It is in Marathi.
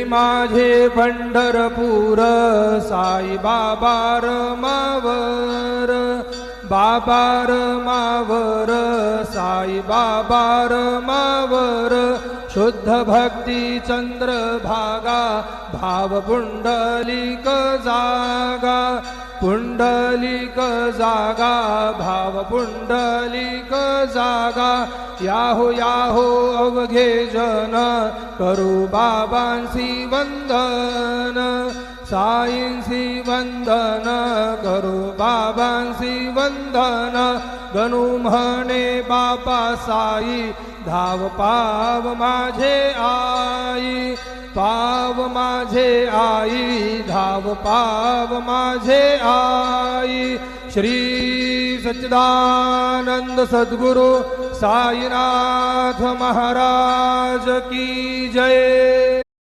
माझे पंढरपूर साई बाबा रमावर, बाबा रमावर, साई बाबा रमावर, शुद्ध भक्ती चंद्रभागा, भाव पुंडलिक जागा, पुंडलिक जागा, भाव पुंडलिक जागा, याहो याहो अवघे जन, करू बाबांसी वंदन, साईंसी वंदन, करू बाबांसी वंदन, गणू म्हणे बापा साई, धाव पाव माझे आई, पाव माझे आई, धाव पाव माझे आई। श्री सच्चिदानंद सद्गुरु साईनाथ महाराज की जय।